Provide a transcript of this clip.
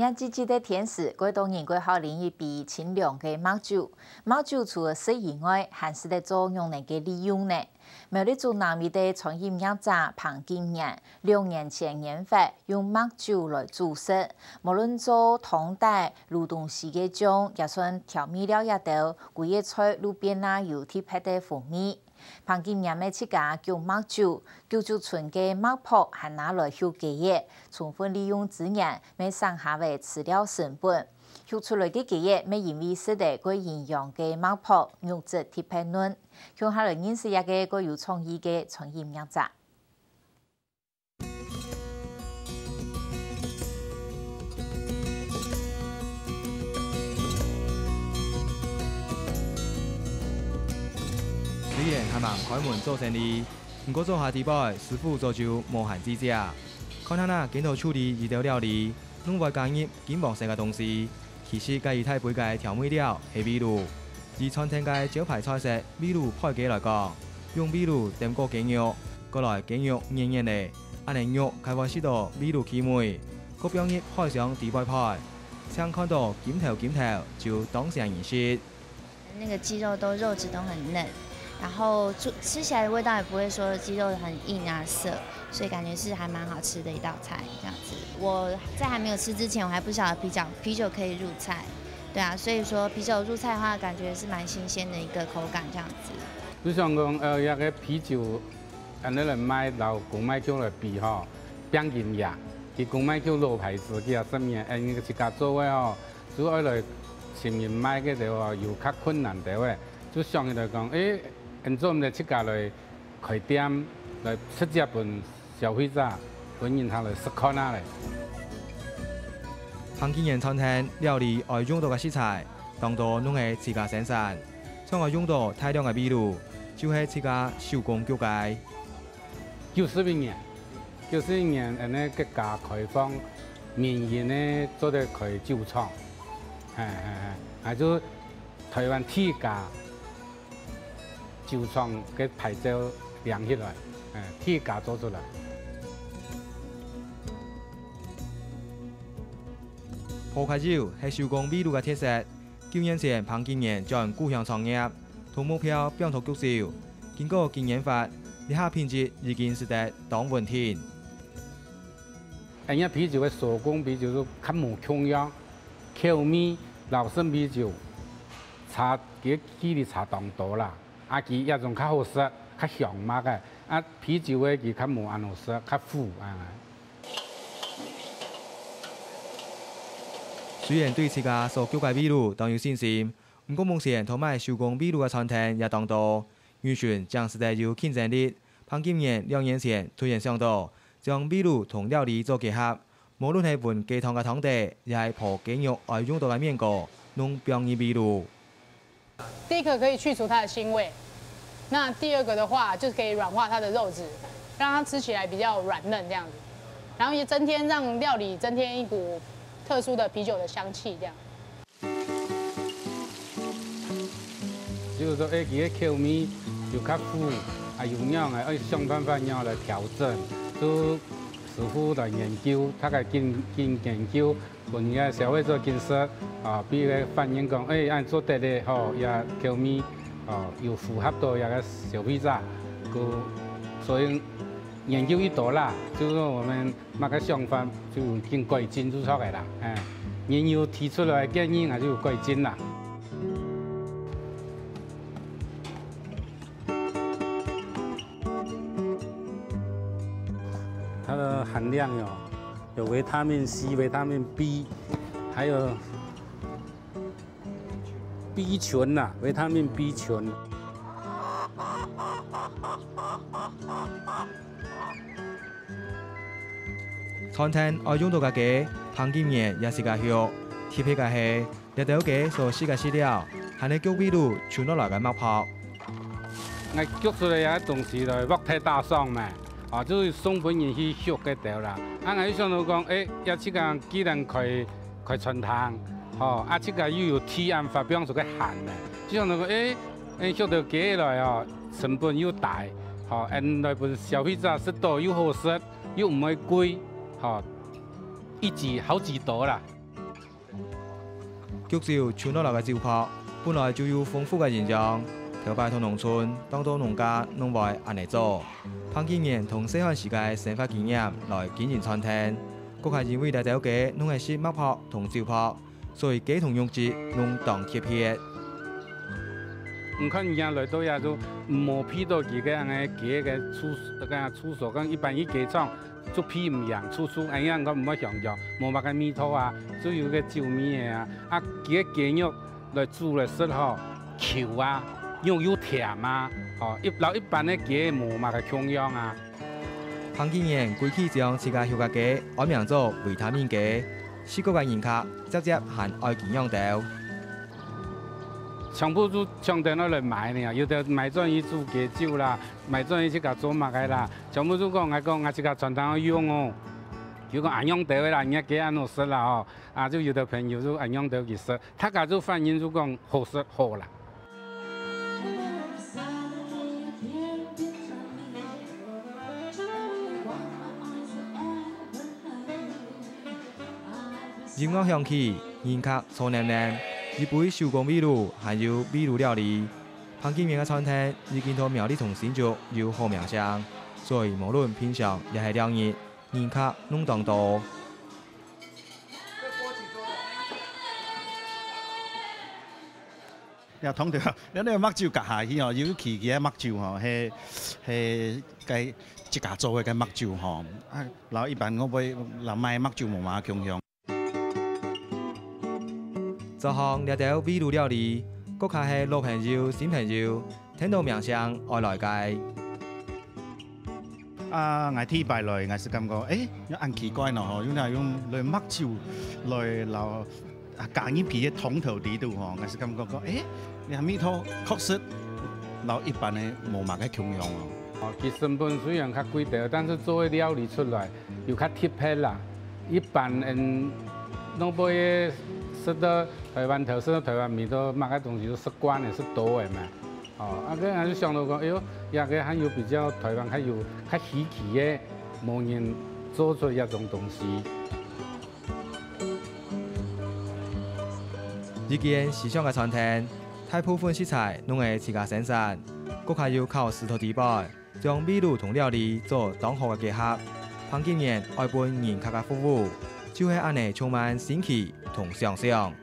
年季节的天时，过冬人过好饮一杯清凉的麦酒。麦酒除了食以外，还是在作用能够利用呢。苗栗竹南面的创业业者庞金年，2年前研发用麦酒来煮食，无论做汤带、卤东西的酱，也算调味料也都，规个菜路边啊有特别的风味。庞金年的自家叫麦酒，叫做纯的麦泡，还拿来修鸡叶，充分利用资源，没省下为饲料成本。修出来的鸡叶，没因为食得过营养的麦泡，肉质特别嫩。向下来认识一个个有创意的创业业者。虽然还忙开门做生意，不过做下底摆，师傅做就无限制者。看他那检讨处理一道料理，拢会加入金黄色嘅东西。其实介意太杯嘅调味料係米露，以餐厅嘅招牌菜式米露派雞來講，用米露掂過雞肉，過來雞肉軟軟嘅，安尼肉開發使到米露氣味，個表入派上底擺派，想看到金頭就當成儀式。那个鸡肉肉质都很嫩，然后吃起来的味道也不会说鸡肉很硬啊涩，所以感觉是还蛮好吃的一道菜这样子。我在还没有吃之前，我还不晓得啤酒可以入菜，对啊，所以说啤酒入菜的话，感觉是蛮新鲜的一个口感这样子。就像讲一个啤酒，安尼来买老公买叫来比吼，变银呀，佢公买叫老牌子，佢啊什么？那个自家做的吼，主要来前面买嘅就话有较困难的话，就相对来讲，现在我们来自家来开店，来直接本消费者本人他来试看下嘞。庞金源餐廳料理愛用到嘅食材，當多攏係自家生產，像我用到大量嘅米露，就係自家手工腳解。91年，安尼國家開放，民營呢做得開酒廠，就台灣第一家酒廠嘅牌照量起來，第一家做出來。葡萄酒係手工米露嘅特色。9年前，龐金源將故鄉創業，同目標變做國酒。經過經研發，以下品質已經是得當問題。人家啤酒嘅手工啤酒都較無窮樣，口味老式啤酒差嘅距離差當多啦。佢一種較好食、較香麥嘅，啤酒嘅佢較無安好食、較苦啊。雖然對自家所腳解米露當有信心，不過目前同賣手工米露嘅餐廳也當多，完全將是得有競爭力。龐金源2年前突然想到，將米露同料理做結合，無論係拌雞湯嘅湯底，亦係破雞肉愛用到嘅麵果，攏變入米露。第一個可以去除它的腥味，那第二個的話就是可以軟化它的肉質，讓它吃起來比較軟嫩這樣子，然後也讓料理增添一股特殊的啤酒的香氣，這樣。就是說，佢嘅口味就較苦，有樣嘅，要想辦法樣來調整。都師傅來研究，他個經研究，本嘅消費者見識比佢反映講，按做得咧，也口味又符合到個消費者，所以研究一多啦，就是我們那個想法就經改進就出來啦，研究提出來建議，還就有改進啦。它的含量有维他命 C、维他命 B， 还有 B 群呐，维他命 B 群。餐廳愛用到嘅雞，龐金源也是個肉，特別嘅係一道雞所使嘅飼料，係你腳米露傳落來嘅麥泡。我腳出來嘅東西來剝太大爽嘛。就是送本人去學嘅掉啦。我想到講，一次間既然開餐廳，即個又有提案發表做嘅限嘅，就想到講，學到幾來成本又大，來本消費者食到又好食，又唔會貴，一舉好幾多啦。菊州村落来嘅酒粕本来就有丰富嘅营养，头摆同农村当多农家拢会安尼做。潘经验同细汉时嘅生活经验来经营餐厅，佫系因为大家家拢系食麦粕同酒粕，所以鸡同肉质拢当贴片。唔看人家来到也就磨皮到几个安尼鸡嘅处所，讲一般一鸡场做皮唔样，处安样我唔好想着，无乜嘅米汤啊，主要嘅酒米嘅啊，鸡嘅鸡肉来煮来食吼，球啊，肉又甜啊，哦，一般嘅鸡无乜嘅营养啊。潘经验规矩将自家休假鸡改名做维他命鸡，四个嘅人客直接含爱健养豆。全部都上电脑来买呢，有的买转去煮鸡酒啦，买转去去甲做麦个啦，全部都讲我这个传统用哦，就讲安养豆的啦，人家鸡安怎食啦哦，就有的朋友就安养豆去食，他家就反映就讲好食好啦。音乐响起，人客嘈黏黏。一杯手工米露，还有米露料理。潘经验嘅餐厅已经同苗栗同新竹有好名声，所以无论品相也系两热，人客拢当多。又通到，你呢个麦酒夹下去哦，尤其嘅麦酒吼，系计自家做嘅麦酒吼。然后一般我买卖麦酒无嘛强项。这项掠到米露料理，佫较系老朋友、新朋友，听到名声爱来介。我第一摆来，我是感觉有按奇怪咯吼，用来麦酒来留加入佢嘅汤头底度吼，我是感觉你米汤确实留一般嘅无嘛嘅强项哦。其成本虽然较贵啲，但是做嘅料理出来又较贴片啦。一般人拢买食到台湾特色、台湾味道，买个东西都习惯的，是多的嘛。个还是想到讲，也个还有比较台湾还有较稀奇的，无人做出一种东西。呢间时尚嘅餐厅，大部分食材拢系自家生产，佫还有靠石头地板，将米露同料理做当好嘅结合。潘经验爱本人客嘅服务，就系安尼充满新奇同想象。